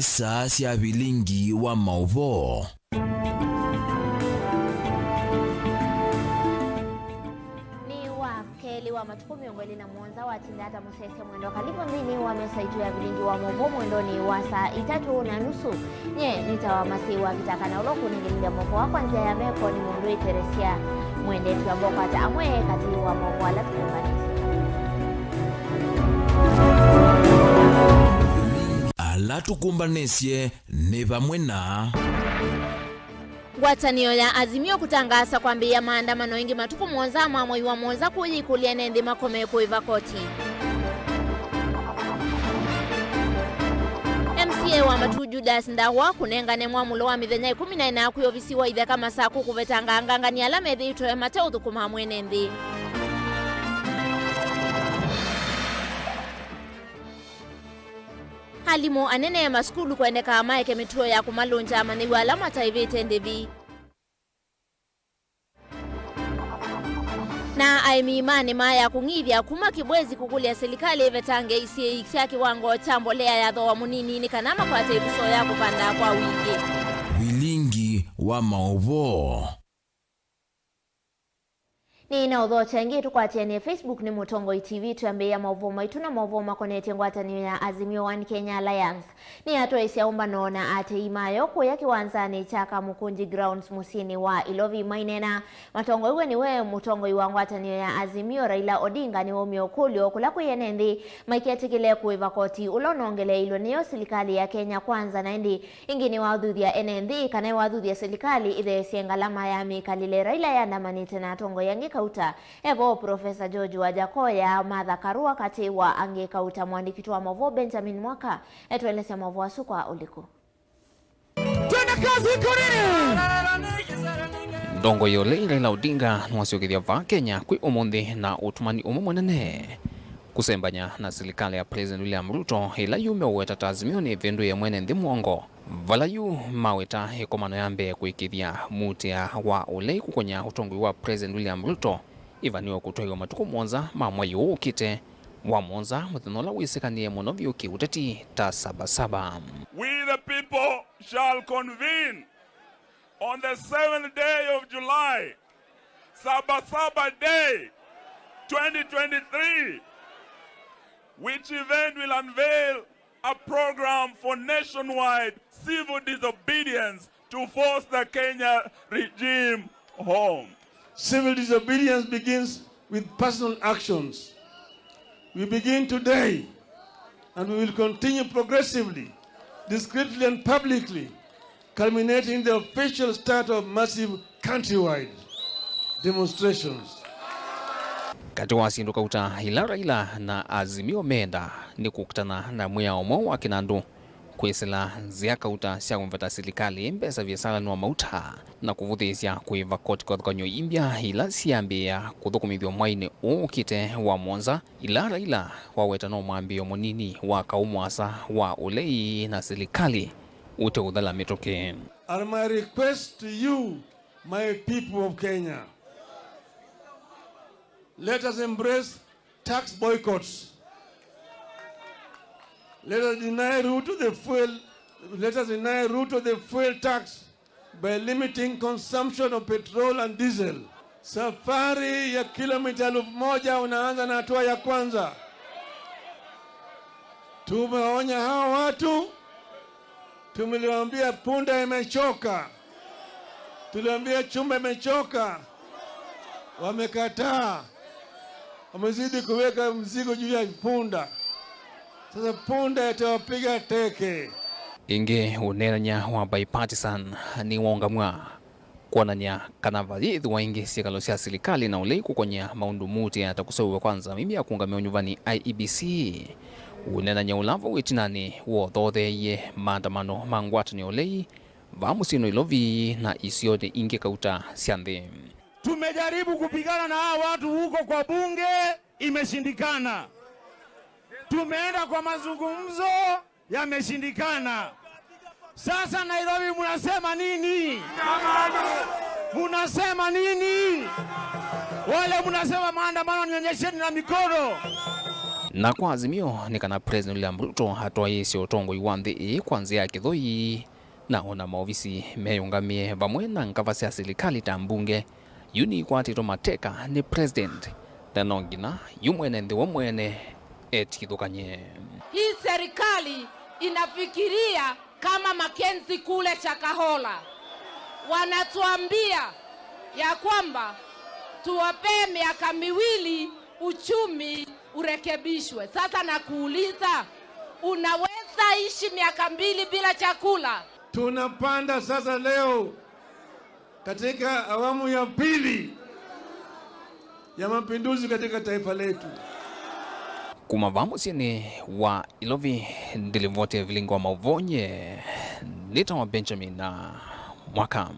saa cia Vilingi wa Mauvoo. Wa matuku miongoni na mwanza wa tindata musese mwendo kalipo mbini wa mesa itu ya Vilingi wa Mauvoo mwendoni wa saa 3:30 nye nitawa masiwa kitaka na uloku ningilinda Mauvoo wa kwanzia ya meko ni mwendoi Teresia mwendetu ya mboka ata amwe kati wa Mauvoo ala tukumbanisye ni vamwe na Ngwatanio ya Azimio kutangaza kwambia maandamano ingi matuku mwanza mamoi wa mwanza kuyikulia nende makome kuiva koti. MCA wa Matu Judas Ndawa kunengane mwamulo wa mithenya 14 kuyovisiwa ithe kama saku kuvetanga angangani ala methi itoe mateo thukuma mwenendi. Halimu anene ya maskulu kuendeka amaeke mituo ya kumalunja amaniwa alama taivete ndevi. Na aimimane maya kungithia kuma kibwezi kukulia serikali vetange isi ya kiwango cha mbolea ya dhoa munini ni kanama kwa teibuso ya kupanda kwa wingi. Vilingi wa Mauvoo. Ni na udho changi tukwatiani Facebook ni Mutongo TV tuambia Mauvoo maitu na Mauvoo makonete ngwatanio ya Azimio One Kenya Alliance. Ni hatua isia umbano na ate imayo kuya kiwanzani chaka Mukunji Grounds musini wa Ilovi mainena. Matongo iwe ni we Mutongo iwa ngwatanio ya Azimio Raila Odinga ni umio kulio kula kuyenendi maikiatikile kuiva koti ulonongele ilo niyo serikali ya Kenya kwanza na indi ingini wadhuthi ya NND kanae wadhuthi ya serikali idhe siengalama ya mikalile Raila ya ndamanite na tongo yangi kauta evo Profesa George Wajakoya Martha Karua kati wa ange kauta mwandikitu wa Mauvoo Benjamin Mwaka etuelese Mauvoo asukwa uliku twende kazi kurini ndongo yole Raila Odinga nwasiokithia va Kenya kwi umuthi na utumani umwe nene kusembanya na serikali ya President William Ruto ila yume uweta tazimio ni vindu ya mwene nthi mwongo valayu maweta hekomano yambe kuikithia mutia wa ulei kukonya utongwi wa President William Ruto ivaniwa kutoiwa matuku mwanza mamwayo ukite wa mwanza muthinola wisekanie muno vyuki uteti ta sabasaba. We the people shall convene on the 7th day of July, Sabasaba Day 2023, which event will unveil a program for nationwide civil disobedience to force the Kenya regime home. Civil disobedience begins with personal actions. We begin today, and we will continue progressively, discreetly and publicly, culminating the official start of massive countrywide demonstrations. Kati wasinduka uta ila Raila na Azimio menda ni kukutana na mwea omo wa kinandu kwesela ziaka uta siya kumveta serikali mbesa vyesala nuwa mauta na kuvuthisia kuiva koti kwa thukanyo imbia ila siyambia kuthukumithio mwaine ukite wa mwanza ila Raila waweta no mwambio munini wa kaumwasa wa ulei na serikali ute udhala mitoke. And my request to you, my people of Kenya, let us embrace tax boycotts. Let us deny route to the fuel. Let us deny route to the fuel tax by limiting consumption of petrol and diesel. Safari ya kilomita 1000 unaanza na hatua ya kwanza. Tumeonya hao watu. Tumeliwaambia punda imechoka. Tuliwaambia chumba imechoka. Wamekataa. Wamezidi kuweka mzigo juu ya punda. Sasa punda itawapiga teke. Inge uneranya wa bipartisan ni wongamwa kuonanya kana vathithu wa ingi sikalo cia serikali na ulei kukonya maundu muti ya takusowa kwanza mimi ya kuungamia nyuvani IEBC uneranya ulavu witinani wo thotheye maandamano mangwatani ulei va musino Ilovi na isiode ingi kauta cia nthi. Tumejaribu kupigana na hao watu huko kwa bunge, imeshindikana. Tumeenda kwa mazungumzo, yameshindikana. Sasa Nairobi munasema nini? Munasema nini? Wale munasema maandamano nionyesheni na mikono. Na kwa azimio ni kana President William Ruto hatoa yesi utongoi wa nthi kwanzia kithoi na ona maofisi meyungamie vamwe na nkava cia serikali ta mbunge yuni kwatitwo mateka ni president na nongina yumwene nthi wa mwene etithukanye. Hii serikali inafikiria kama Makenzi kule Chakahola wanatuambia ya kwamba tuwapee miaka miwili uchumi urekebishwe. Sasa nakuuliza, unaweza ishi miaka 2 bila chakula? Tunapanda sasa leo katika awamu ya pili ya mapinduzi katika taifa letu. Kumavamu sieni wa ilovi ndilivote Vilingi wa Mauvoo nita wa Benjamin na Mwaka.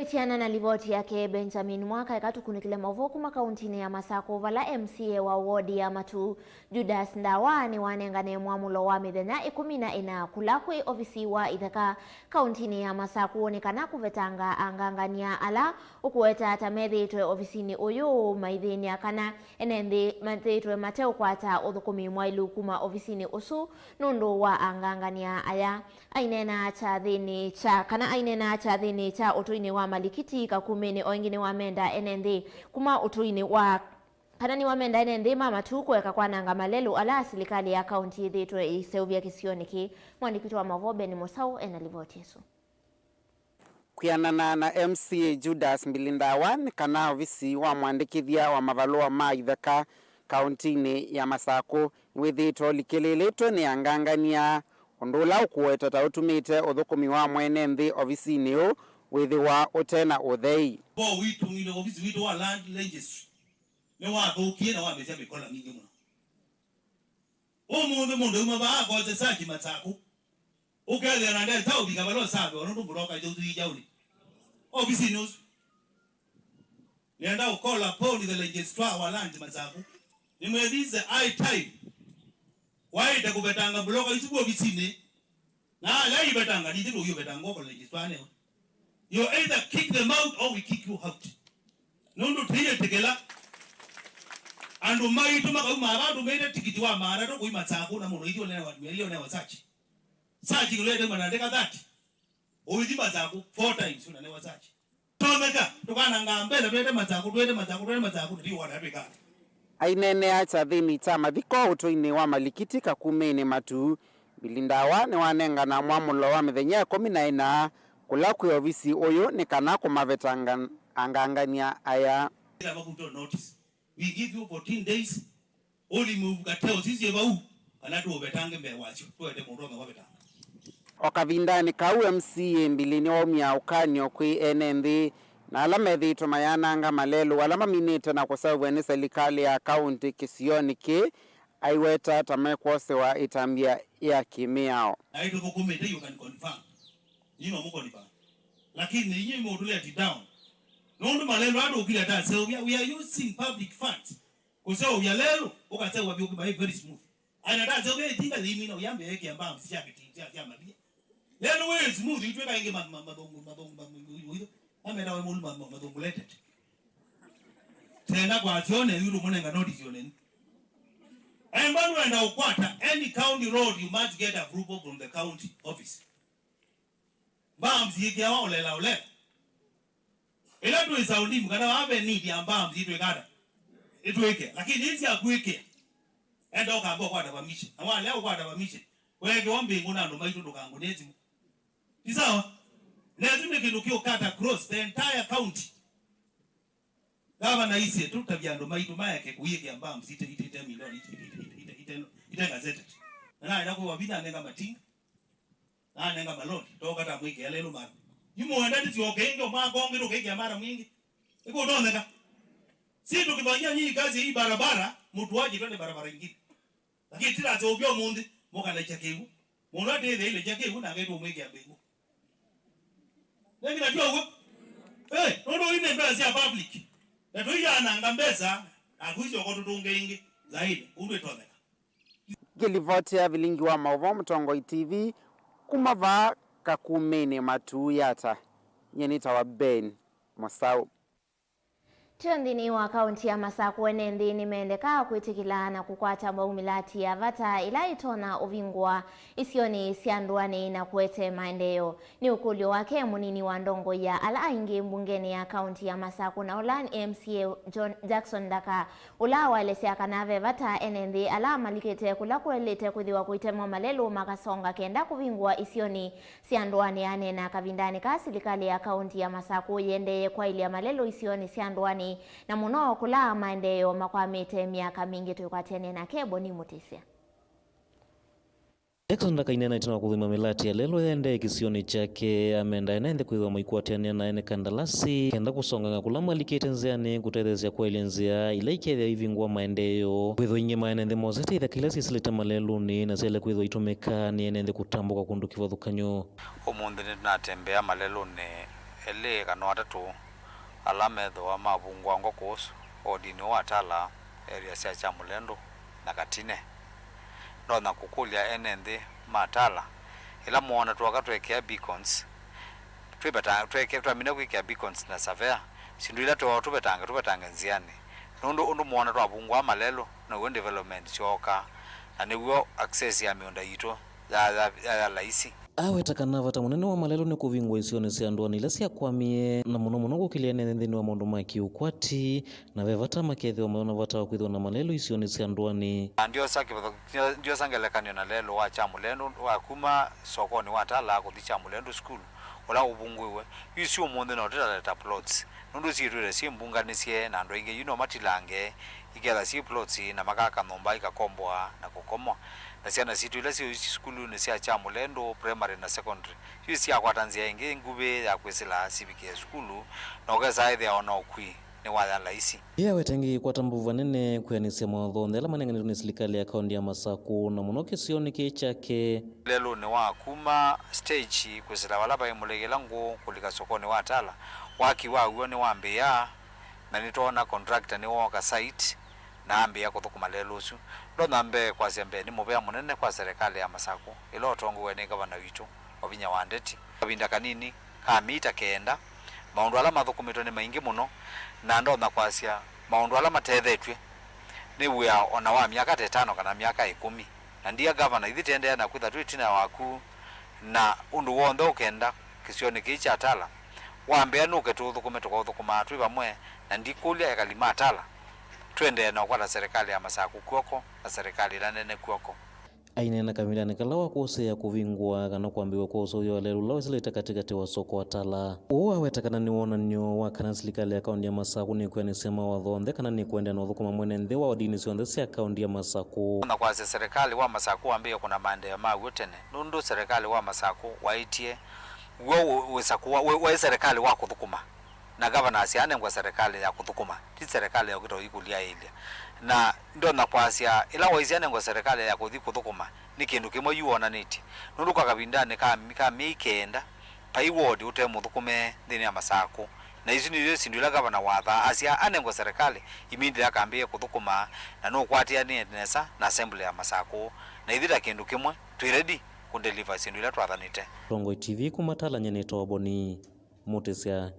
Tuitiana na ripoti yake Benjamin Mwaka ikatukunikile Mauvoo kuma kauntini ya Masako vala MCA wa wodi ya Matu Judas Ndawani wanengane mwamulo wa mithenya 14 kulakwi ofisi wa ithaka kauntini ya Masako onekana kuvetanga angangania ala ukuweta atamethitwe ofisini uyu maithini kana enenthi mathitwe mateo kwata uthukumi mwailu kuma ofisini usu nundu wa angangania aya ainena cha thini cha utuini wa malikiti kakumene oingine wa menda enenthi kuma utuini wa kanani wa menda enenthi mama tu kuweka kwananga malelu ala serikali ya kaunti thitwe iseuvya kisioniki. Mwandiki wa Mauvoo ni Musau ena ripoti yesu. Kuyanana na MCA Judas Ndawani kana ofisi wa mwandikithia wa mavalua ma ithaka kauntini ya Masako withitwo likililetwe ni angangania ondula ukuweta ta utumite uthukumi wa mwene nthi ofisini u withi wa utena uthei bo witu ile ofisi witu wa land registry ne wa thukie na wa mesia mikola mingi muno mundu umaba ko se saki Masako ukele na ndeza saudi kabalo sabe ono buroka jo tuijauli ofisi news nenda ukola poli the registrar wa land Masako nimwedize I time waida kubetanga buroka isubu ofisini na lai betanga ndiro yo betanga ko registrar ne you either kick them out or we kick you out. Nundu tiye tegela andu maitu makaumara mede tikiti wa mara to kuima Masako na muno ilio ne wasachi sachi kulete manandeka that uiji Masako 4 times una ne wasachi tomeka tukana ngambele twende Masako ndio wanatweka ainene acha thini cha mathiko utuini wa malikiti kakumene Matu Ndawani wanenga na mwamulo wa mithenya 14 kulakwi ofisi uyu ni kana kumavetanga angangania aya notice. We give you 14 days only move gateo sisi yebau kana tu betange mbewacho twende mundoga wa betanga okavindani kau MCA mbilini wa umya ukanyo kwi enenthi na ala methitwo mayananga malelu ala maminite na kusavwe ni serikali ya kaunti kisioniki aiweta tamekwose wa itambia ya kimiao na ito kukumete you can confirm yino muko nipa lakini yinyi module it down nondo malelo ado ukila ta so we are using public funds kusema ya lelo ukasema wabi ukiba very smooth ana ta so we tinga limino yambe yake amba msija kitia ya mabia lelo we smooth itweka inge madongo hiyo amenda we mulu madongo related tena kwa zione yulu munenga notice yone embanu enda ukwata any county road you must get approval from the county office bamzi yake wao lela ila tu isaudi mkana wabe need ya bamzi itwekada itweke lakini hizi akuweke enda ukaambiwa kwa permission na wale leo kwa permission wewe ombi nguna ndo maitu ndokangu nezi ni sawa lazima kinukio kata cross the entire county kama na hisi tu tabia ndo maitu mayake kuyeke ya bamzi ite milioni ite gazette na ina kwa bina nenga matinga na nenga maloni toka ta mwike lelo mara yumo ndati siokengo magonge ndo keke mara mwingi iko ndoneka si tukifanyia nyinyi kazi hii barabara mtu waje twende barabara nyingine lakini tira zobyo mundi moka na chakewu munati ile chakewu na ngeto mwike ya bengo nani najua huko ndo ine mbele ya public na tuya anangambeza akuizo kwa tutunge ingi zaidi undwe tondeka Gilivoti ya Vilingi wa Mauvoo Mtongo TV kumava kakumene Matu yata nyenita wa Ben Musau. Tiondini wa kaunti ya Masako enenthi nimendeka kwitikila na kukwata maumilati ya vata ila itona uvingwa isioni sianduani na kuete maendeleo. Ni ukulio wake munini wa ndongo ya ala ingi mbungeni ya kaunti ya Masako na ulan MCA Jackson Daka ula walesea kanave vata enenthi ala malikete kula kuelete kuthiwa kuitemo malelu makasonga kenda kuvingwa isioni sianduani ane na kavindani ka serikali ya kaunti ya Masako yende kwa ili ya malelu isioni sianduani na muno kula maendeleo makwamite miaka mingi tukwatene na kebo ni mutisia. Jackson Daka inena itina kuthima milati ya lelo yende kisioni chake amenda enende kuithwa moikuatiania na ene kandalasi kenda kusonga kula malikete nziani kutethesya kwa ilenzia ila ikethia ivingwa maendeleo kuithwa inye maenende mozete itha kilasi isilita maleluni na sele kuithwa itumika ni enende kutambuka kundu kivathukanyo. Umundi ninatembea maleluni ele kano atatu alametho wa Mauvoo wango kuhusu odini wa tala area sia cha mulendo na katine ndo na kukulia enende matala ila muona twakatwekea beacons twamina kwikia beacons na savea sindu ila tubetanga nziani nundu muona twavungwa malelo na development choka na niguo access ya miunda yito ya laisi awe takanavata munene wa malelo ni kuvingwa isioni sianduani ila siakwamie na muno kukilia nthini wa maundu ma kiukwati na vevata makethio maona vata wa kwithwa na malelo isioni sianduani ndio sangelekanio na lelo wa cha mulendo wa kuma sokoni wa tala kuthi cha mulendo school ola ubunguiwe yusi umundi na utetaleta plots nundu sirwire si mbunganisie na ndo inge matilange ikela si plots na makaka nomba ikakombwa na kukomwa na siana situ ila si skulu ni sia cha mulendo primary na secondary yusi ya kwatanzia inge ngube ya kwesela civic skulu na ogeza aidha ona okwi ni wala laisi ya wetengi kwa tambuva nene kuyanisia mawatho ndela manenganiro ni serikali ya kaunti ya Masako na munoke sioni chake lelo ni wa kuma stage kwesela wala ba imulegela ngo kulika sokoni wa tala waki wa uone wa Mbeya na nitona contractor ni woka site na Mbeya kuthukuma lelo su ndo nambe kwa zembe ni mubea munene kwa serikali ya Masako ilo tongo wene gavana witu Ovinya Wandeti kabinda kanini kamita kenda maundu ala mathukumitwe ni maingi muno na ndo na kwasia maundu ala mathethetwe ni wia ona wa miaka 5 kana miaka 10 na ndia gavana ithitende na kwitha twitina waku na undu wonthe ukenda kisioni kicha atala wambea nuke tuthukume tukothukuma twi vamwe na ndikulia yakalima atala twende na kwa serikali ya Masako kuoko na serikali la nene kuoko ainena kamilani kalawa kuosea kuvingwa kana kuambiwa kwa usoyo lelo lawesileta katikati wa soko atala uwa wetakana ni wona nyo wa kana serikali ya kaunti ya Masako ni kwa nisema wathonde kana ni kwenda na thukuma mwene nthi wa odini sionde sia kaunti ya Masako na kwa serikali wa Masako ambie kuna maendeleo magu tene nundu serikali wa Masako waitie we serikali wa kuthukuma na gavana asiane kwa serikali ya kuthukuma ti serikali ya kutoikulia ile na ndo na kwasia ila waisiane kwa serikali ya kuthukuma ni kindu kimwe yuona niti nundu kwa kabindani ka mikenda pai ward utemu thukume thini ya Masako na izi ni sindu ila gavana watha asia ane kwa serikali imindi akambie kuthukuma na no kwatia ni nesa na assembly ya Masako na ithira kindu kimwe tu ready kundeliver sindu ila twathanite Tongo TV kumatala nyene toboni mutisia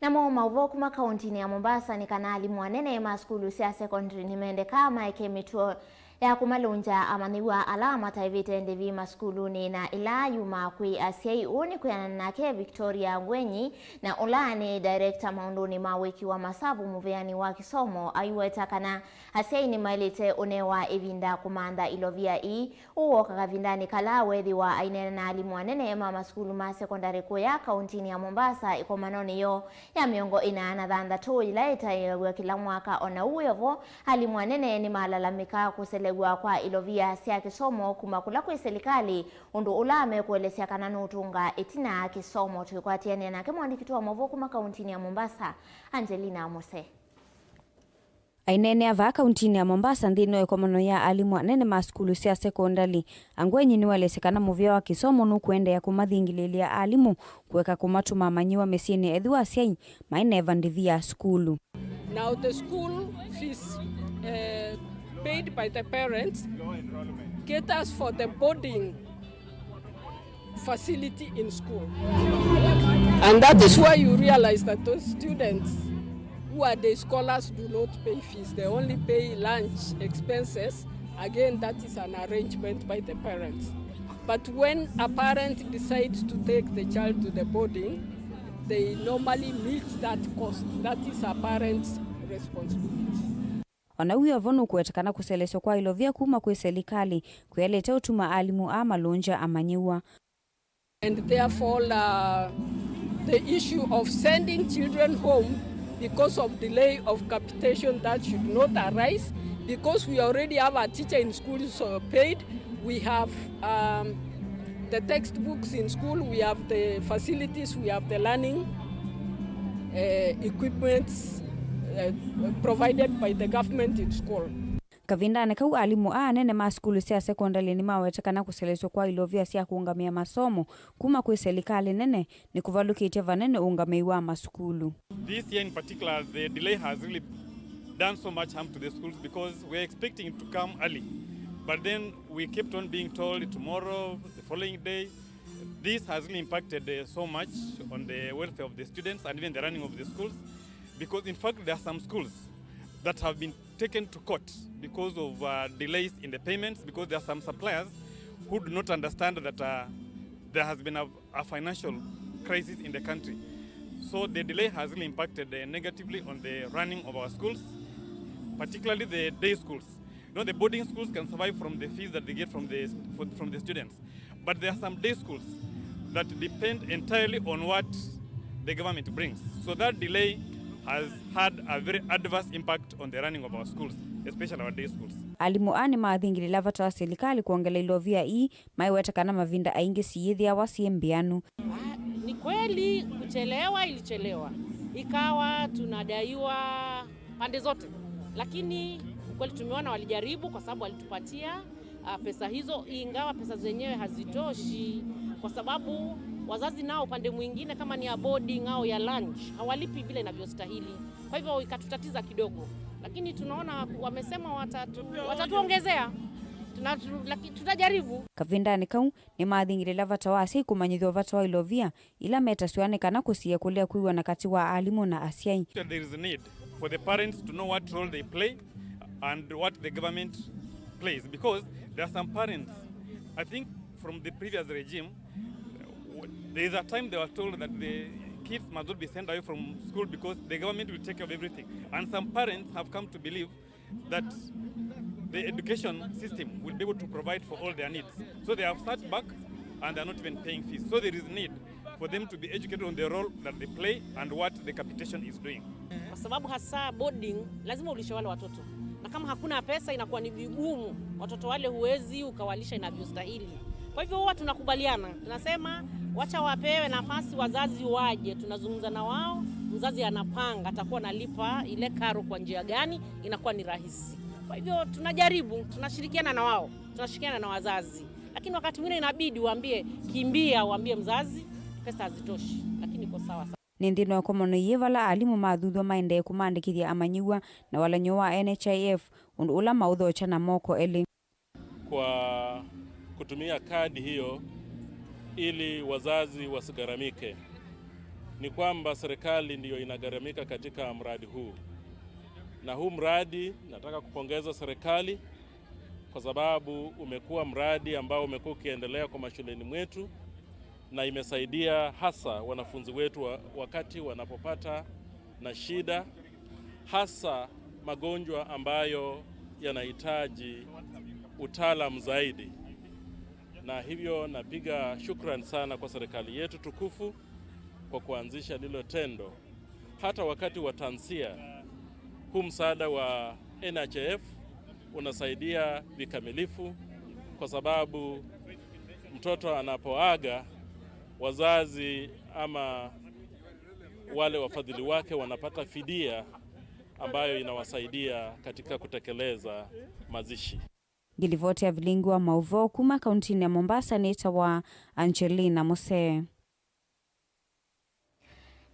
na Mauvoo kuma kaunti ya Mombasa ni kanali mwanene ma skulu sia secondary nimendeka maike mituo ya kumalunja amaniwa alama taivite ndevi maskuluni na ila yuma kwi asiai uni kuyananake Victoria Ngwenyi na ulani director maunduni mawiki wa masavu muveani wa kisomo ayuetakana asiai ni mailite unewa evinda kumanda ilovia uo kakavindani kala wethi wa ainena na alimwanene ma skulu ma secondary kuya kaunti ya Mombasa ikomanoni yo ya miongo ina anadhanda tu ilaita ya kila mwaka ona uyovo alimwanene ni malalamika kusele kwa ilovia sia kisomo kumakula kwa serikali undu ulame kuelesea kana utunga etina kisomo tukwatiane na kemwandiki wa Mauvoo kuma kaunti ya Mombasa Angelina Mose ainene ava kaunti ya Mombasa ndino ekomono ya alimu anene maskulu sia sekondari Angwenyi ni walesekana muvia wa kisomo nukuende ya kumathingililia alimu kuweka kumatuma manyiwa mesini edhiwa siai maine vandivia skulu. Now the school fees paid by the parents caters for the boarding facility in school. And that is why you realize that those students who are day scholars do not pay fees. They only pay lunch expenses. Again, that is an arrangement by the parents. But when a parent decides to take the child to the boarding, they normally meet that cost. That is a parent's responsibility. Ona huyo vonu kuetakana kuseleswa kwa ilovia kuma kwe serikali kuyaleta utuma alimu ama lonja amanyiwa. And therefore the issue of sending children home because of delay of capitation, that should not arise, because we already have a teacher in school so paid. We have the textbooks in school, we have the facilities, we have the learning equipment provided by the government in school. Kavindane kau alimu nene maskulu sia sekondari ni mawetakana kuseleswa kwa ilovia sia kuungamia masomo kuma kwe serikali nene ni kuvalukite vanene ungameiwa maskulu. This year in particular, the delay has really done so much harm to the schools because we're expecting it to come early. But then we kept on being told tomorrow, the following day. This has really impacted so much on the welfare of the students and even the running of the schools. Because in fact, there are some schools that have been taken to court because of delays in the payments, because there are some suppliers who do not understand that there has been a financial crisis in the country. So the delay has really impacted negatively on the running of our schools, particularly the day schools. You know, the boarding schools can survive from the fees that they get from the students, but there are some day schools that depend entirely on what the government brings. So that delay has had a very adverse impact on the running of our schools, especially our day schools. Alimu ani maadhingili lavata wa serikali kuongela ilovia hii maiwetakana mavinda aingi siyethia wasiembianu. Ni kweli kuchelewa ilichelewa. Ikawa tunadaiwa pande zote. Lakini kweli tumeona walijaribu kwa sababu walitupatia pesa hizo, ingawa pesa zenyewe hazitoshi kwa sababu wazazi nao upande mwingine kama ni ya boarding au ya lunch hawalipi vile inavyostahili. Kwa hivyo ikatutatiza kidogo. Lakini tunaona wamesema watatuongezea. Tutajaribu. Kavindane kau ni maadhingili lavata wasi kumanyithwa vata wa ilovia ila metasuanekana kusia kulia kuiwa na kati wa alimu na asiai. There is a need for the parents to know what role they play and what the government plays, because there are some parents, I think from the previous regime, there is a time they were told that the kids must not be sent away from school because the government will take care of everything. And some parents have come to believe that the education system will be able to provide for all their needs. So they have sat back and they are not even paying fees. So there is need for them to be educated on the role that they play and what the capitation is doing. Kwa sababu hasa boarding lazima ulishe wale watoto. Na kama hakuna pesa inakuwa ni vigumu. Watoto wale huwezi ukawalisha inavyostahili. Kwa hivyo huwa tunakubaliana. Tunasema wacha wapewe nafasi wazazi waje. Tunazungumza na wao. Mzazi anapanga atakuwa analipa ile karo kwa njia gani, inakuwa ni rahisi. Kwa hivyo tunajaribu, tunashirikiana na wao, tunashirikiana na wazazi. Lakini wakati mwingine inabidi waambie kimbia, waambie mzazi pesa hazitoshi, lakini iko sawa sawa. Nindino kwa mono yevala alimu maadhudho maende kumandikithia amanyiwa na wala nyowa NHIF ula maudho chana moko eli. Kwa kutumia kadi hiyo ili wazazi wasigaramike. Ni kwamba serikali ndiyo inagaramika katika mradi huu. Na huu mradi nataka kupongeza serikali kwa sababu umekuwa mradi ambao umekuwa ukiendelea kwa mashuleni mwetu na imesaidia hasa wanafunzi wetu wakati wanapopata na shida, hasa magonjwa ambayo yanahitaji utaalamu zaidi. Na hivyo napiga shukrani sana kwa serikali yetu tukufu kwa kuanzisha lilo tendo. Hata wakati wa tansia, huu msaada wa NHIF unasaidia vikamilifu kwa sababu mtoto anapoaga, wazazi ama wale wafadhili wake wanapata fidia ambayo inawasaidia katika kutekeleza mazishi. Gilivoti ya Vilingi wa Mauvoo kuma kauntini ya Mombasa, nita wa Angelina Mose.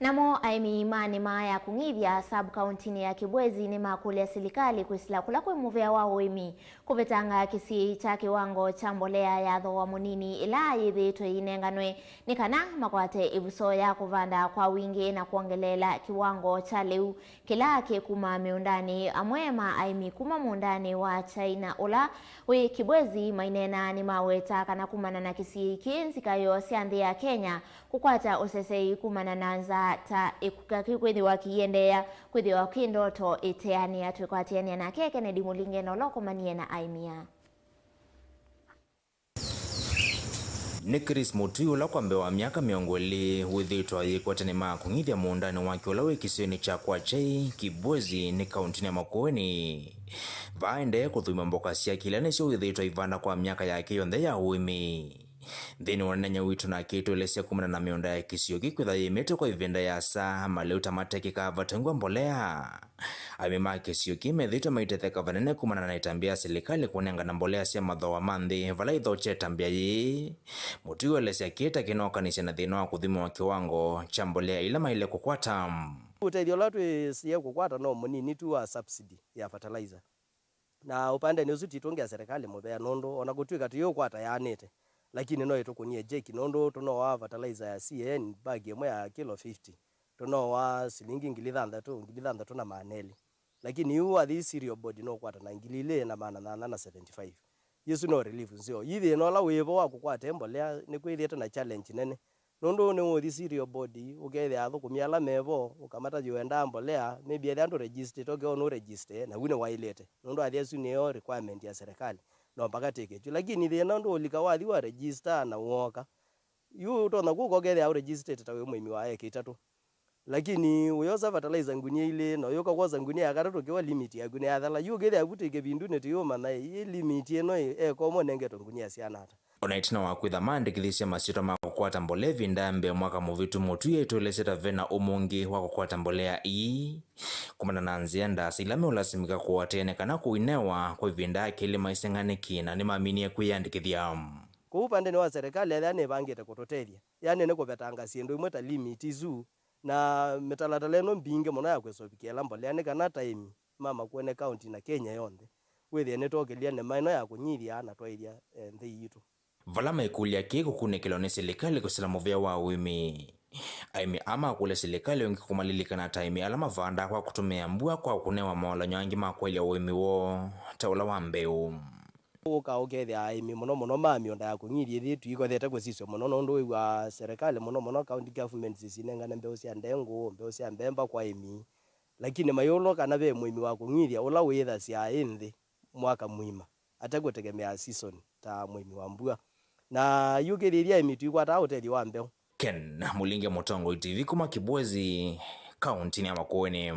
Namo aimi imani maya kungivya sub county ya Kibwezi ni makuli ya serikali kuisila kula muvea wao imi kuvetanga kisi cha kiwango cha mbolea ya dhowa munini ila yithitwe inenganwe nikana makwate ivuso ya kuvanda kwa wingi na kuongelela kiwango cha leu kila kuma miundani amwema aimi kuma muundani wa China ula we Kibwezi mainena ni maweta kana kumana na kisi kienzikayo siandhi ya Kenya kukwata usesei kumana nanza ta ikukaki kwithiwa kiendea kwithiwa kindoto iteania twikwatiania na keke ne dimulinge no lokomanie na aimia ni Chris Mutuyula kwambe wa miaka miongoli withitwa yikwatene makungithia muundani wake ula wikisioni cha kwa chai Kibwezi ni kaunti ya Makueni vaende kuthuma mboka cia kila nisio withitwa ivanda kwa miaka yake yonthe ya uimi thini wananya witu na kitu ilesea kumana na miunda ya kisio kikwitha yimete kwa ivinda ya saa maleuta matekika vatengwa mbolea amima kisio kimethita maitetheka vanene kumana na itambia serikali kunenga na mbolea cia mathoa manthi vala ithoche tambia yi Mutuyula ilesea kita kinokanisia na thina wa kuthima wa kiwango cha mbolea ila maile kukwata uteithio la twisia kukwata no munini tu wa subsidy ya fertilizer na upande ni usuti tungea serikali mubea nondo ona gutwika tuyo kwata yanete lakini no itukunie jeki nondo tuno wa fertilizer ya CN bag yemwe ya kilo 50 tuno wa silingi ngilithandatu na maneli lakini yu wa this cereal board no kwata na ngilile na maana na 75 yesu no relief nzio yithi no la wevo wa kukwata mbolea ni kwithiete na challenge nene nondo ni wo this cereal board ugethe athukumia la mevo ukamata yuenda mbolea maybe athandu register toge ono register na wine wailete nondo athesu niyo requirement ya serikali no mpaka tikechu lakini thina ndo likawathi wa register na uoka yu tona kuko gethe au register tawe mwimi wa eke 3 lakini uyoza fertilizer ngunia ile no yoka kwa ngunia ya 3 kiwa limit ya ngunia ya 3 yu gethe agutike bindu ne tiyo mana i limit eno komo nengeto ngunia sianata onaitina wa kwitha mandikithisia masito ma kukwata mbolea vindambe mwaka muvitu Mutuyula ituleseta vena umungi wa kukwata mbolea kumana na nzia ndasi ilame ulasimika kuwatene kana kuinewa kwa vinda kilima isenganikina ni maaminie kwiyandikithia kwa upande ni wa serikali yaani bangite kutoteria yani ne kuvetanga siendo imwe ta limit izu na metalatala eno mbinge mona ya kwesobikia la mbolea ni kana time mama kwene county na Kenya yonthe withie ne tokelia ne maino ya kunyiria na twairia nthi yitu vala maikulia kiko kunekelo ni serikali kusila muvea wa uimi aimi ama kule serikali yongi kumalilika na taimi alama vanda kwa kutumia mbua kwa kunewa maola nyangi makwelia uimi wo taula wa mbeu uka ugethe aimi muno mamionda ya kunyiria thitu ikothete kwesisio muno nondo wa serikali muno county government zisinengana mbeu cia ndengu mbeu cia mbemba kwa aimi lakini mayolo kana ve muimi wa kunyiria ula witha cia inthi mwaka mwima atagutegemea season ta muimi wa mbua na yugiriria imitu ikwata hoteli wa mbeo Ken Mulinge Mutongo TV kuma Kibwezi kaunti ya Makueni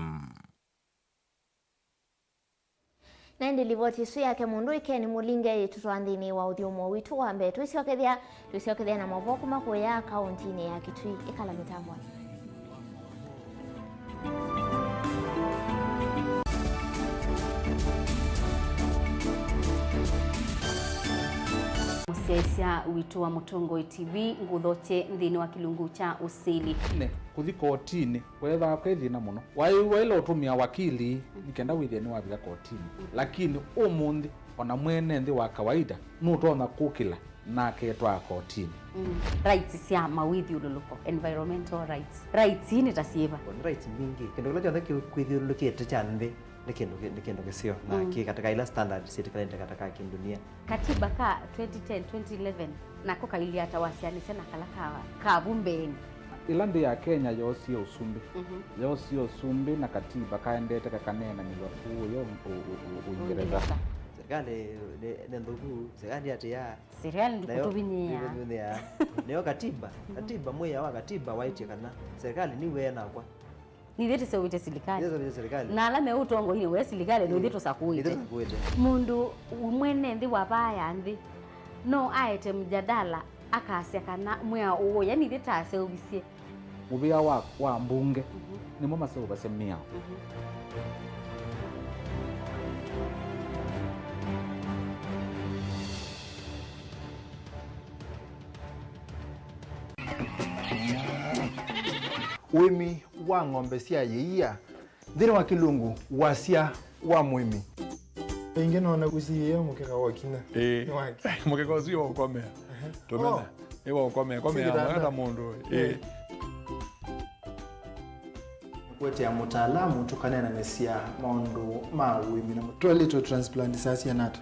na ndilivoti su yake mundu ikeni Mulinge tutwandhini wa uthiumo witu wambe tuisiokethia na Mauvoo kuma kuya kaunti ya Kitui ikala mitambwa Musesia witu wa Mutongo TV nguthoche nthini wa kilungu cha usili ne kuthi kotini wetha kwethina muno wailo utumia wakili nikenda withia ni wabia kotini lakini umundi ona mwene nthi wa kawaida nutona kukila na ketwa kotini rights cia mawithiuluko environmental rights ni tasiva rights mingi kendo kila jonde kwithiulukite cha nthi ni kendo kisio na katika ila standard serikali katika kindunia katiba ka 2010 2011 nako kaili atawasiani sana kala ka bumbeni ilandi ya Kenya yosio usumbi yosio usumbi na katiba kaendete kakanena niwa yo Uingereza serikali ne ndugu serikali atia serikali ndikutubinia neo katiba moya wa katiba waiti kana serikali ni wena kwa ni thete se wite serikali na alame utongo ine we serikali no thito sakuite mundu mwene nthi wa baya nthi no aete mjadala akasya kana mwea uwo yani theta se ubisie mubia wa mbunge ni mama se ubasemia Wimi wa ng'ombe cia yeia thini wa kilungu wasia wa mwimi ingine ona kusiye mukeka wa kina mukeka ucio wa komea tumena ewa komea mwana mundu kwete ya mutaalamu tukanena nesia maundu ma wimi na mutolito transplant sasa nata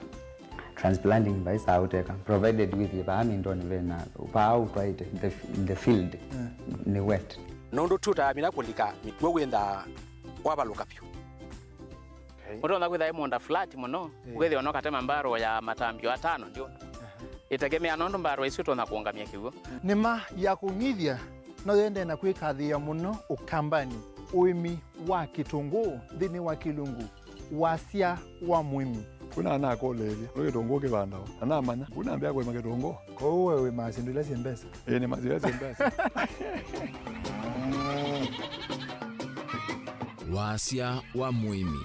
transplanting by sauteka provided with the army ndoni vena upau right in the field ni wet nondo tuta mina kulika mitwe wenda wabaluka pyo Muto na kwitha imonda flat muno kwethi ono katema mbaro ya matambio atano ndio itegemea nondo mbaro icio tona kuongamia kiugo nima ya kungithia no yende na kwikathia muno ukambani uimi wa kitunguu thini wa kilungu wasia wa mwimi kuna na kolelia lo kitungu kibanda ana manya kuna mbia kwa kitungu ko wewe masindile simbesa ni mazile simbesa wasia wa mwimi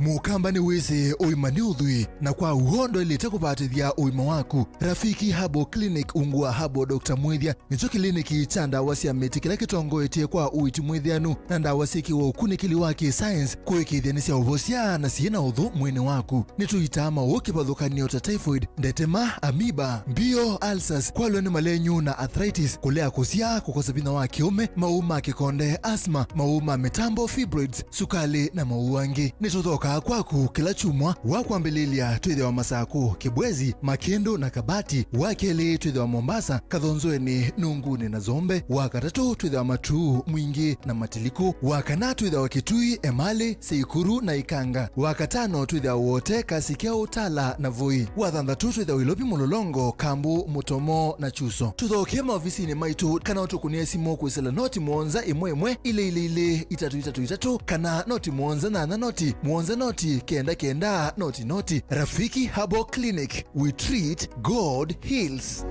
Mukamba ni wese oimani udhui na kwa uhondo ilete kupatithia uima waku Rafiki Habo Clinic ungua Habo Dr. Mwithia nicho kliniki cha ndawa cia miti kila kitongoetie kwa uiti mwithianu na ndawa cikiwa ukunikili wa science kuikithia ni cia uvocia na ciina uthu mwini waku nituitama ukipathukanio ta typhoid ndetema amoeba mbio ulcers kwalwe ni malenyu na arthritis kulea kusia kukosa bina wa kiume mauma kikonde asthma mauma mitambo fibroids sukali na mauangi nituthoka kwaku kila chumwa wakwambililia twithe wa Masaku Kibwezi Makendo na Kabati wakeli twithe wa Mombasa Kathonzoeni Nunguni na Zombe wakatatu twithe wa Matuu Mwingi na Matiliku wakana twithe wa Kitui Emali Seikuru na Ikanga wakatano twithe wa wote Kasikea Utala na Voi wathanthatu twithe wa Ilopi Mulolongo Kambu Mutomo na Chuso tuthokie maofisini maitu kana utukunie simu kwisela noti mwonza imwe ile 333 kana noti mwonza na noti mwonza noti kenda noti Rafiki Habo Clinic, we treat, God heals.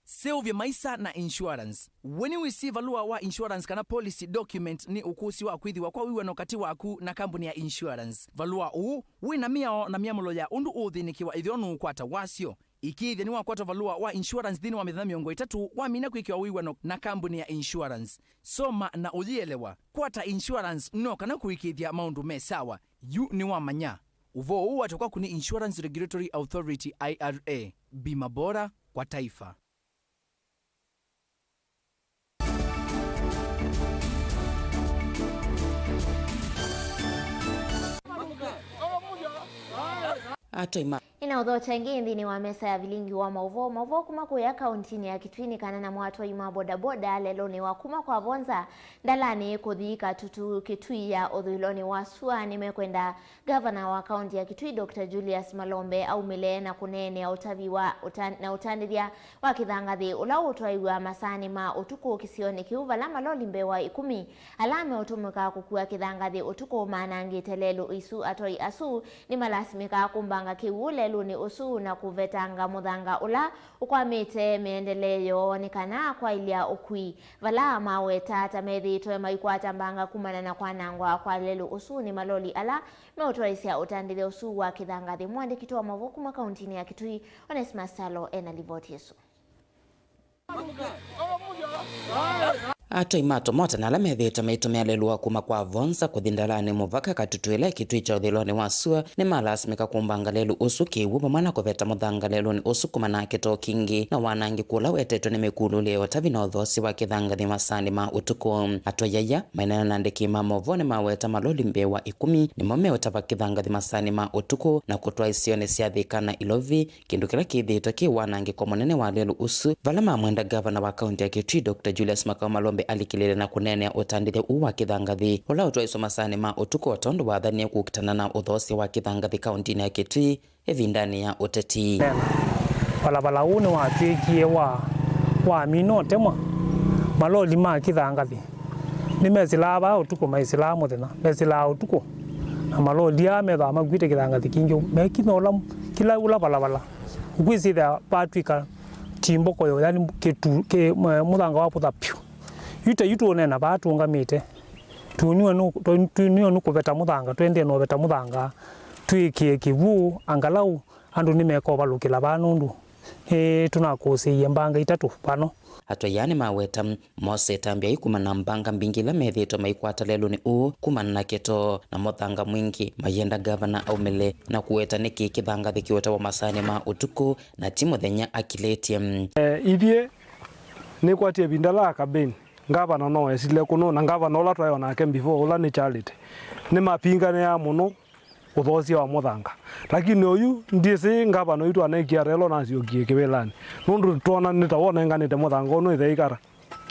Seo vya maisa na insurance. When you receive valua wa insurance kana policy document ni ukusi wa kwithiwa kwa wiwa nokati waku na kampuni ya insurance. Valua wina miao na miamulo ya undu uthinikiwa ithionu kwata wasio. Ikithia ni wakwata valua wa insurance dhini wa mithana miongo itatu wamina kwikiwa wiwa na kampuni ya insurance. Soma na uthielewa. Kwata insurance no kana kuikithia maundu mesawa. Yu ni wamanya. Uvo watakuwa kuni Insurance Regulatory Authority IRA. Bima bora kwa taifa. Ina udhocha ingi nthini wa mesa ya Vilingi wa Mauvoo kuma kuya kauntini ya Kitui kana na mwatu wa ima bodaboda lelo ni wakuma kwa vonza ndalani kuthika tutu Kitui ya uthuiloni wa sua nimekwenda gavana wa kaunti ya Kitui Dr. Julius Malombe au mile na kunene ya utavi wa utandithia wa kithangathi ula utwaiwa masani ma utuku kisioni kiuva la maloli mbewa 10 alame utumuka kukua kithangathi utuku manangite lelu isu atoi asu ni malasimika kumbanga kiule luni usu na kuvetanga muthanga ula ukwamite meendeleo onekana kwa ilia ukui vala mawe tata methitwe maikwata mbanga kumana na kwanangwa kwa lelu usu ni maloli ala meutwaisia utandithia usu wa kithangathi mwandikitwa wa Mauvoo kuma kauntini ya Kitui Onesmus Salo ena livoti yesu Ato imato mota na lamethita maitumia lelua kuma kwa vonsa kuthindalani muvaka katutwile Kitui cha uthiloni wa sua ni malasimika kumbanga lelu usu kiwu pamwana kuveta muthanga lelu ni usu kumana kito kingi na wanangi kula wetetwe ni mikululi otavi na uthosi wa kithangathi masani ma utuku ato yaya mainana nandiki ma Mauvoo ni maweta maloli mbewa 10 ni momeweta va kithangathi masani ma utuku na kutwa isione siathikana ilovi kindu kila kithita ki wanangi kwa munene wa lelu usu vala mamwenda gavana wa kaunti ya Kitui Dr. Julius Malombe alikilele na kunene utandithia uwa kithangathi ula utwaiso masani ma utuku otondo wathanie kukitana na uthosi wa kithangathi kaunti ya Kitui evindani ya uteti balabala une watwikie wa minote mwa maloli ma kithangathi ni mesilaba utuku maisila muthena mesila utuku na maloli ya metha magwite kithangathi kingi mekinola kila ula balabala ukwizitha patwika timboko yo yani muthanga wa putha pyu yuta onena batungamite tuniwa nukuveta muthanga twende no veta muthanga twikie kivu angalau andu nimeko lukila banundu tunakusiia mbanga itatu pano hatwa yani maweta mose tambia ikumana mbanga mbingila methito maikwata lelo ni kumana na keto na muthanga mwingi mayenda gavana aumele na kuweta niki kithanga thikiweta wa masane ma utuku na timu thenya akiletie ithie ni kwatie bindala kabeni gavana no esile kuno na gavana ola twayo nake before ola ni Charity ni mapingane ya muno uthosia wa muthanga lakini uyu ndiisi gavana itu anekia relo na siokie kiwelani nundu tuona nitawona nganite muthanga no itheikara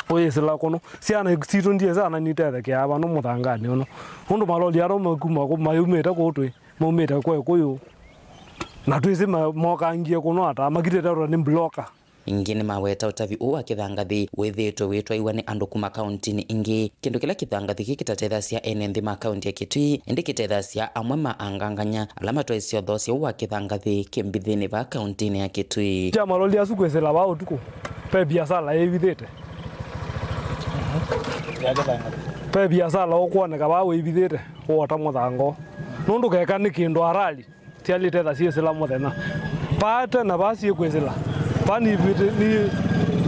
oyesila kuno siana situ ndiye sana nitetheke aba no muthangani uno nundu maloli aro makuma mayumite kutwe maumite kwe kuyu na twisi mokangie kuno ata makitete ni blocker ingine maweta utavi uwa kithangathi withitwo witwa iwa ni andu kuma kaunti ni ingi kindu kila kithangathi kikitatethasya ene nthi ma kaunti ya Kitui indi kitethasya amwe ma anganganya alama twaisyo thosya uwa kithangathi kimbithini va kaunti ni ya Kitui ja maloli asukwesela ba utuku pe biasala evithite pe biasala okwoneka ba wivithite wota muthango nundu keka ni kindu arali tiali tethasya sila muthena pate na basi kwesela pani ni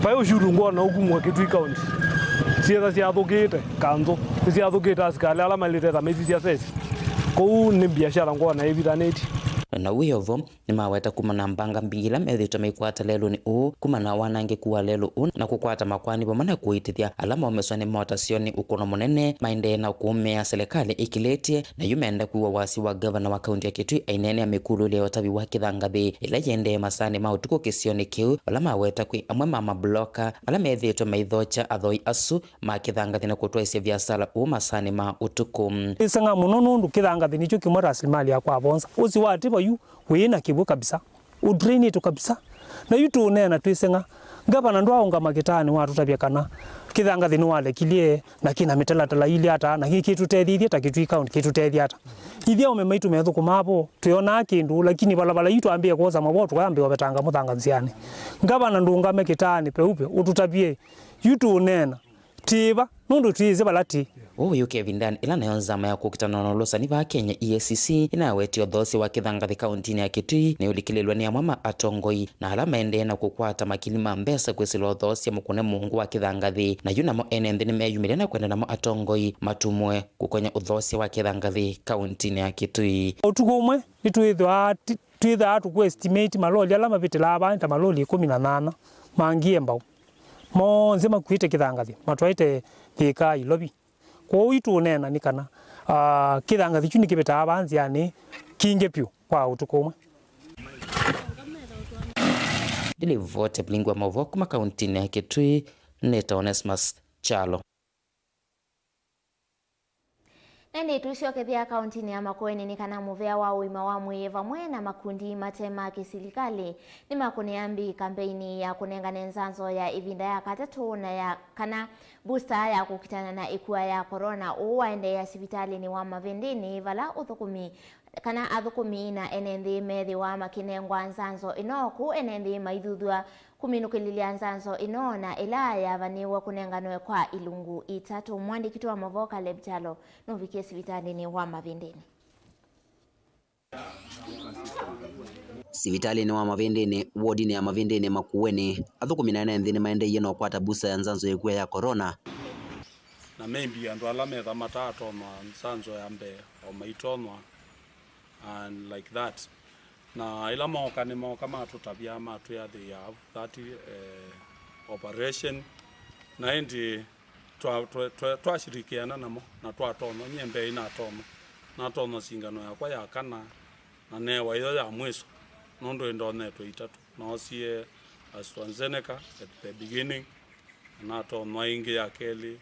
payo shuru ngona ukumwa Kitui County sietha ciathukite kanzo ciathukite asikali ala maliteta mezi cia sesi kou ni biashara ngona evitaneti na wiyovo ni maweta kumana mbanga mbingila methito maikwata lelo ni kumana wanange kuwa lelo na kukwata makwani bomana kuitithia alama omeswa mota sioni ukono munene maende na kuumea serikali ikiletie na yumenda kuwa wasi wa gavana wa kaunti ya Kitui ainene amekulu leo tabi wa kithangathi ila yende masane mautuko kisioni kiu alama weta kwi amwe mama bloka alama ethito maithocha athoi asu ma kithangathi na kutwaisya biasara masane ma utuku isanga muno nundu kithangathi nicho kimwe rasilimali ya kwa bonza usi watiba yu wina kibu kabisa udraini to kabisa na yutu nena twisenga gavana ndo aunga makitani watu tabia kana kithangathi ni wale kilie na kina mitalatala ile ata na hiki tutethithie ta Kitui County kitutethia ata ithia umemaitu methu kumapo tuyona kindu lakini balabala yitu ambie koza maboto ambe wabetanga muthanga nziani gavana ndunga makitani peupe ututabie yutu nena tiba nundu twize balati uyu Kevin Dan ila nayo nzama ya kukitana na losani va Kenya EACC inawetio thosi wa kithangathi kaunti ya Kitui ni ulikililwa ni amama atongoi na alama ende na kukwata makilima mbesa kwesilo thosi mukune mungu wa kithangathi na yunamo enende ni meyumile na kwenda namo atongoi matumwe kukonya uthosi wa kithangathi kaunti ya Kitui utukumwe nitwitha atu estimate maloli alama vitila abantu maloli 18 mangie mbao monze makuite kithangathi matwaite thika ilobi kwa itu nena ni kana kithangathi chuni kibeta abanzi yani kinge pyu kwa utukumwe dili vote blingwa Mauvoo kuma kaunti ya Kitui neta Onesmus Chalo nende tuciokethia kaunti ya Makueni ni kana muvea wa uima wa mwii vamwe na makundi matema kisilikali ni makuniambi kampeni ya kunengane nzanzo ya ivinda ya katatu na ya kana booster ya kukitana na ikua ya corona uwaende ya sibitali ni wa mavendini vala uthukumi kana athukumi na enenthi methi wa makinengwa nzanzo inoku enenthi maithuthua kuminukililia nzanzo inona ila yavaniwa kunenganwe kwa ilungu itatu mwandiki wa Mauvoo Caleb Chalo novikie sibitali wa mavendini sibitali ni wa mavendini wodi ni ya mavendini Makueni athukumi na enenthi ni maende yeno kwata busa ya nzanzo ya ya corona na maybe andu ala metha matato ma nzanzo ya mbe o maitonwa and like that na ila moka ni moka matutabia matu ya they have that operation na endi twashirikiana namo na twatono nyembe ina tono na tono singano yakwa ya kana na newa iyo ya mwiso nondo ndone itatu na sie AstraZeneca at the beginning na tono ingi ya keli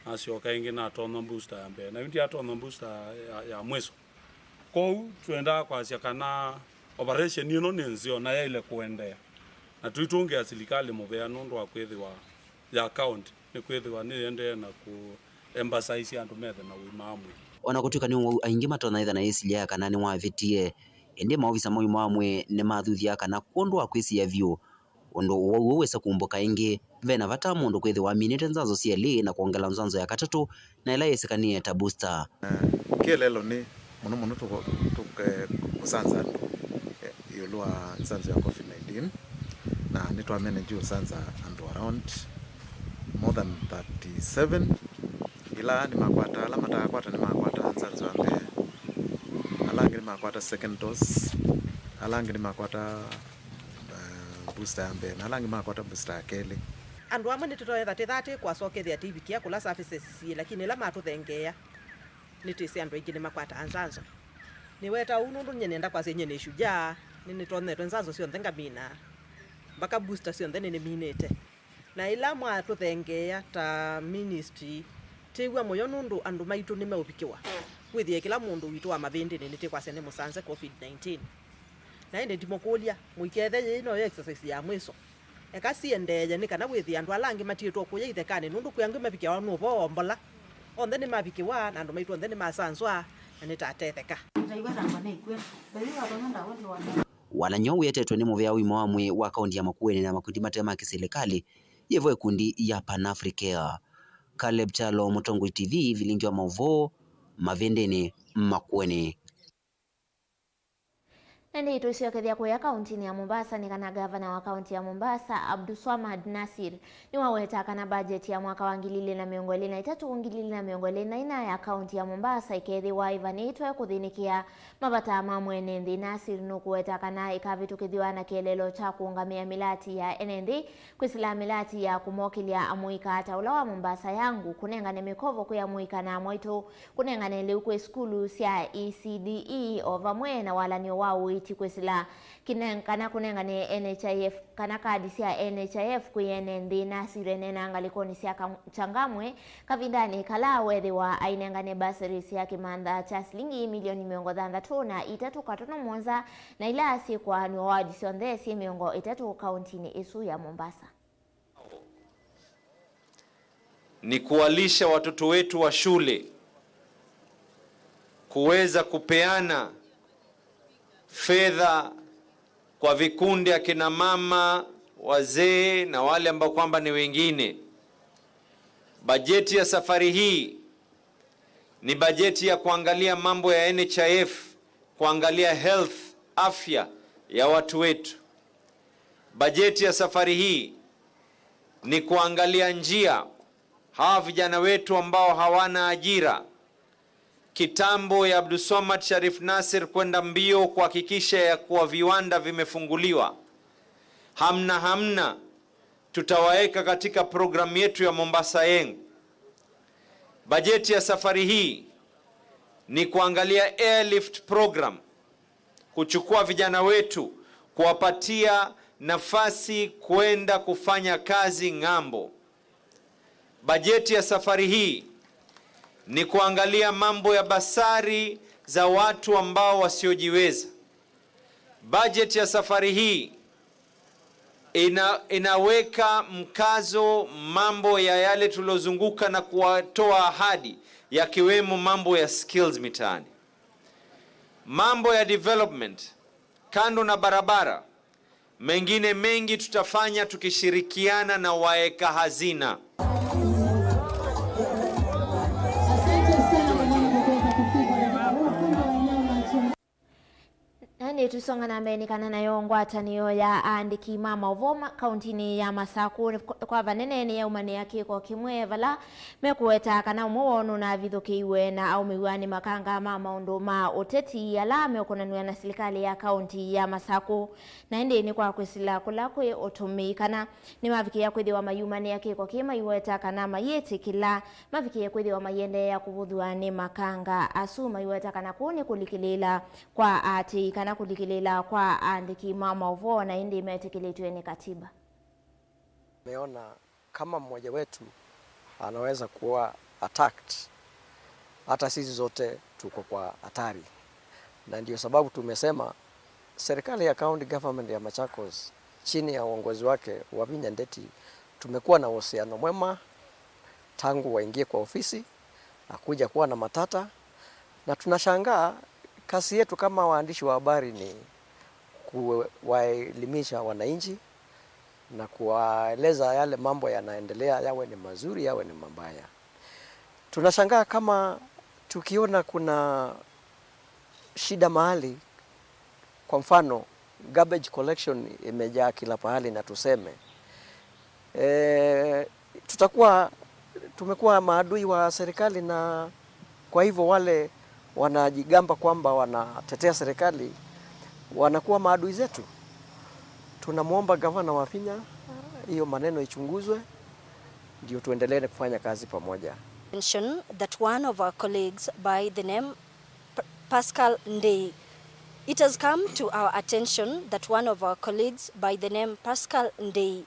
na sioka ingi na tono booster ya mbe na ndi atono booster ya mwiso ko tuenda kwa siakana operation ino nenzio na ya ile kuendea na tuitunge ya serikali muvea nondo wa kwethiwa ya account ni kwethiwa ni ende na ku emphasize andu methe na uimamwe ona kutuka ni aingi matona itha na isilia kana ni wavitie ende maofisa moyo mamwe ni mathuthia kana kundu wa kwisia vyu undu uwo wesa kumbuka ingi vena vata mundu kwithi waminite nzanzo cieli na kuongela nzanzo ya katatu na ila yesekanie ta booster. Kielelo ni muno kusanza yolua nzanzo ya COVID-19 na nitwamene juu sanza andu around more than 37 ila ni makwata ala matakwata ni makwata nzanzo ambe alangi ni makwata second dose alangi ni makwata booster ambe na alangi makwata booster akeli andu amwe nititoe 30 kwa soke thia TV kia kula services si lakini la matuthengea nitisi andu ingine makwata anzanzo ni weta unundu nyenenda kwa senye ni shujaa nitone nzanzo sio ndenga mina baka booster sio ndene ni minete na ila mwatuthengea ta ministry tegwa moyo nundu andu maitu ni meubikiwa withie kila mundu witu wa mavindi ni nite kwa sene musanze COVID-19 na inde ndimokulia muikethe ino exercise ya mwiso ekasiendeje ni kana withie andu alangi matitwo kuya ithekane nundu kuyangu mabikia wanu bombola onthe ni mabikiwa na andu maitu onthe ni masanzwa na nitatetheka Wananyo wetetwe ni muvea wimo wamwe wa kaunti ya Makueni na makundi matema kiserikali yevo kundi ya Pan-Africa. Caleb Chalo, Mutongoi TV, Vilingi wa Mauvoo, Mavendeni, Makueni. Nende ituisiokethia kuya kaunti ya Mombasa ni kana gavana wa kaunti ya Mombasa Abdulswamad Nasir ni waweta kana bajeti ya mwaka wa 2023 ya kaunti ya Mombasa ikethi wa ivanitwe kuthinikia mabata mamwene nthi. Nasir nukuweta kana ikavitukithiwa na kielelo cha kuungamia milati ya NND kwisila milati ya kumokilia amuika hata ula wa Mombasa yangu kunengane mikovo kuya muika na mwaitu kunengane liukwe skulu sia ECDE ovamwe na walanio wao kwesila kana kunengane NHIF kana kadi sia NHIF kuyenende Nasire nena ngalikoni sia changamwe kavindani kala wethi wa ainengane basari sia kimanda cha shilingi milioni 333 na ila si kwa ni wadi sionde si 3 kaunti ni isu ya Mombasa ni kuwalisha watoto wetu wa shule, kuweza kupeana fedha kwa vikundi akina mama, wazee na wale ambao kwamba ni wengine. Bajeti ya safari hii ni bajeti ya kuangalia mambo ya NHIF, kuangalia health, afya ya watu wetu. Bajeti ya safari hii ni kuangalia njia hawa vijana wetu ambao hawana ajira. Kitambo ya Abdulswamad Sharif Nasir kwenda mbio kuhakikisha ya kuwa viwanda vimefunguliwa. Hamna tutawaeka katika programu yetu ya Mombasa Yengu. Bajeti ya safari hii ni kuangalia airlift program, kuchukua vijana wetu kuwapatia nafasi kwenda kufanya kazi ng'ambo. Bajeti ya safari hii ni kuangalia mambo ya basari za watu ambao wasiojiweza. Bajeti ya safari hii inaweka mkazo mambo ya yale tulozunguka na kuwatoa ahadi, yakiwemo mambo ya skills mitaani. Mambo ya development, kando na barabara, mengine mengi tutafanya tukishirikiana na waeka hazina. Nani tusonga na mbeni kana na yongwataniyo ya andiki Mauvoo kauntini ya Masaku kwa vanenene ya umane ya kiko kimwe vala mekuweta kana umuonu na vithukiiwe na au miwani makanga maundu ma uteti ya la meokonanwa na serikali ya kaunti ya Masaku na ende ni kwa kwisila kulakwe utumi kana ni maviki ya kwithi wa mayumane ya kiko kima iweta kana mayeti kila maviki ya kwithi wa mayende ya kuvudhua ni makanga asuma iweta kana kuni kulikilila kwa ati kana kulikilela kwa andiki Mauvoo na indi imetekelezwa ni katiba. Meona kama mmoja wetu anaweza kuwa attacked, hata sisi zote tuko kwa hatari, na ndio sababu tumesema serikali ya county government ya Machakos chini ya uongozi wake wa Ndeti tumekuwa na uhusiano mwema tangu waingie kwa ofisi na kuja kuwa na matata, na tunashangaa kazi yetu kama waandishi wa habari ni kuwaelimisha wananchi na kuwaeleza yale mambo yanaendelea, yawe ni mazuri yawe ni mabaya. Tunashangaa kama tukiona kuna shida mahali, kwa mfano garbage collection imejaa kila pahali, na tuseme tumekuwa maadui wa serikali, na kwa hivyo wale wanajigamba kwamba wanatetea serikali wanakuwa maadui zetu. Tunamwomba gavana wa Vihiga hiyo maneno ichunguzwe, ndio tuendelee kufanya kazi pamoja. That one of our colleagues by the name Pascal Ndei. It has come to our attention that one of our colleagues by the name Pascal Ndei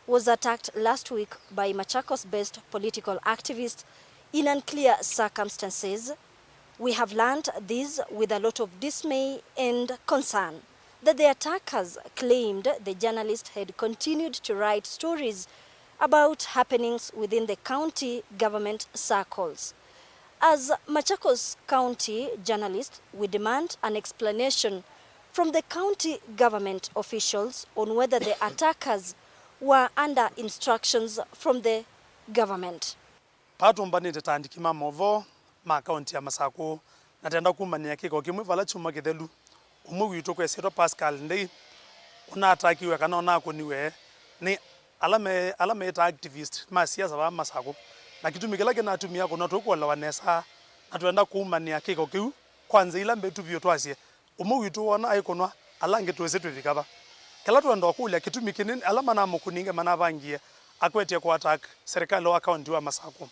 was attacked last week by Machakos-based political activists in unclear circumstances. We have learned this with a lot of dismay and concern that the attackers claimed the journalist had continued to write stories about happenings within the county government circles. As Machakos County journalists, we demand an explanation from the county government officials on whether the attackers were under instructions from the government. Patumbani tetandikima Mauvoo ma county ya Masako natenda kumania kiko kimwe vala chuma kithelu umwe witu kwesero Pascal Ndei unatakiwe kana onako niwe ni alame ta activist ma siasa ba Masako na kitumikela kena atumia ko natukola wanesa natwenda kumania kiko kiu kwanza ila mbetu byo twasie umwe witu wona aikonwa alange twese vikaba kala twenda kulia kitumikini alama na mukuninge manabangie akwetie kwa attack serikali wa county wa Masako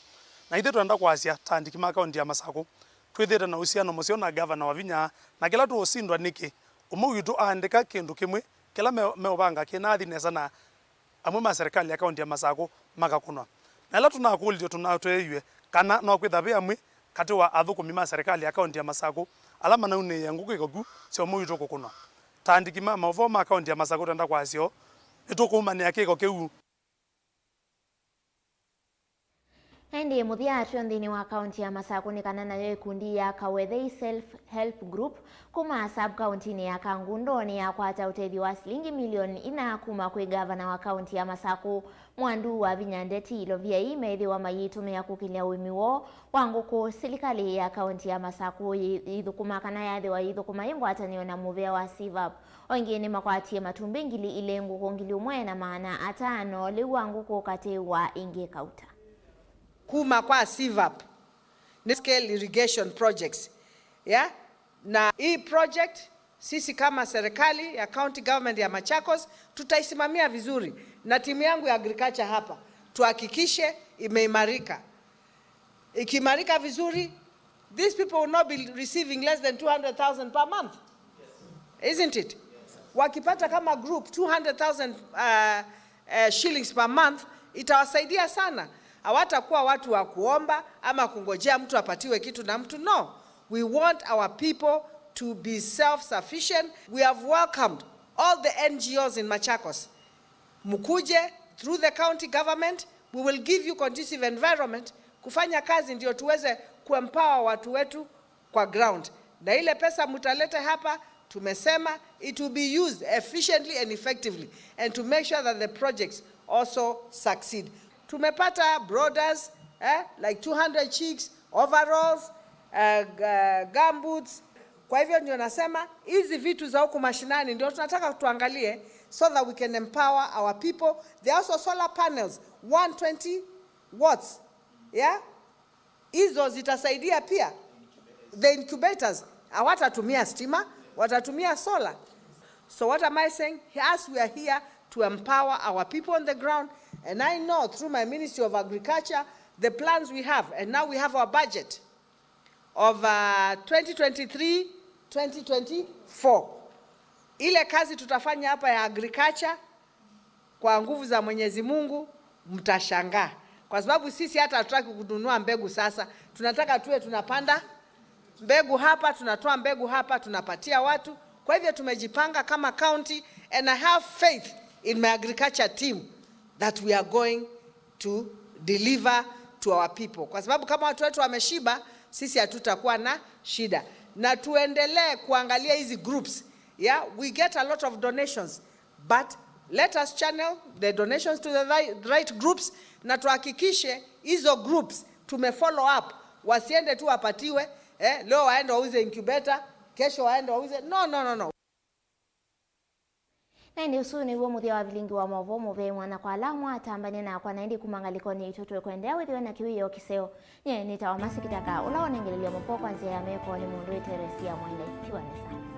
na ithe twenda kwasia tandikima county ya Masako twithira na usiano musio na governor wa Vihiga na kila tu osindwa niki umwe witu andika kindu kimwe kila meobanga kina thinesa na amwe ma serikali ya county ya Masako magakunwa na ila tunakulio tunatweywe kana no kwithabe amwe kati wa athukumi ma serikali ya county ya Masako alama na une yanguko ikogu sio umwe witu kukunwa tandikima Mauvoo ma county ya Masako twenda kwasio itukumania kiko kiu. Ndi muthia atrio nthini wa kaunti ya Masako ni kana nayo ikundi ya Kawethei Self Help Group kuma sub county ni ya Kangundo ni ya kwata utethi wa shilingi milioni 4 kuma kwi gavana wa kaunti ya Masako Mwandu wa Vihiga Ndeti ilovia imethi wa mayitu ya kukilia uimi wo wanguko serikali ya kaunti ya Masako ithukuma kana yathi wa ithukuma ingwatanio na muvea wa CVAP wengine makwatie matumbi ngili ile nguko ngili umwe na maana atano li wanguko kati wa ingi kauta kuma kwa CVAP ni scale irrigation projects na hii project sisi kama serikali ya county government ya Machakos tutaisimamia vizuri na timu yangu ya agriculture hapa tuhakikishe imeimarika. Ikimarika vizuri, these people will not be receiving less than 200,000 per month. Isn't it? Wakipata kama group 200,000 shillings per month itawasaidia sana. Hawatakuwa watu wa kuomba ama kungojea mtu apatiwe kitu na mtu. No, we want our people to be self-sufficient. We have welcomed all the NGOs in Machakos. Mukuje through the county government, we will give you conducive environment kufanya kazi ndio tuweze kuempower watu wetu kwa ground. Na ile pesa mutalete hapa tumesema it will be used efficiently and effectively and to make sure that the projects also succeed. Tumepata broders like 200 chicks, overalls, gumboots. Kwa hivyo ndio nasema hizi vitu za huku mashinani ndio tunataka tuangalie so that we can empower our people. There are also solar panels 120 watts. Hizo zitasaidia pia. The incubators hawatatumia stima, watatumia solar. So what am I saying? As we are here to empower our people on the ground, and I know through my Ministry of Agriculture the plans we have, and now we have our budget of 2023-2024. Ile kazi tutafanya hapa ya agriculture kwa nguvu za Mwenyezi Mungu mtashangaa. Kwa sababu sisi hata hatutaki kununua mbegu sasa. Tunataka tuwe tunapanda mbegu hapa, tunatoa mbegu hapa, tunapatia watu. Kwa hivyo tumejipanga kama county, and I have faith in my agriculture team that we are going to deliver to our people. Kwa sababu kama watu wetu wameshiba, sisi hatutakuwa na shida. Na tuendelee kuangalia hizi groups. We get a lot of donations, but Let us channel the donations to the right groups na tuhakikishe hizo groups tumefollow up, wasiende tu wapatiwe leo waende wauze incubator, kesho waende wauze no. Na ndi usuni huo muthia wa Vilingi wa Mauvoo muve mwana kwa alamwa atambane na kwa naindi kumangaliko ni itutwe kwendea withiwe na kiwiyo kiseo nye nitawamasi kitaka ula wanengelelio mpo kwanzia ya meko ni mundu iteresia mwende tiwanesa.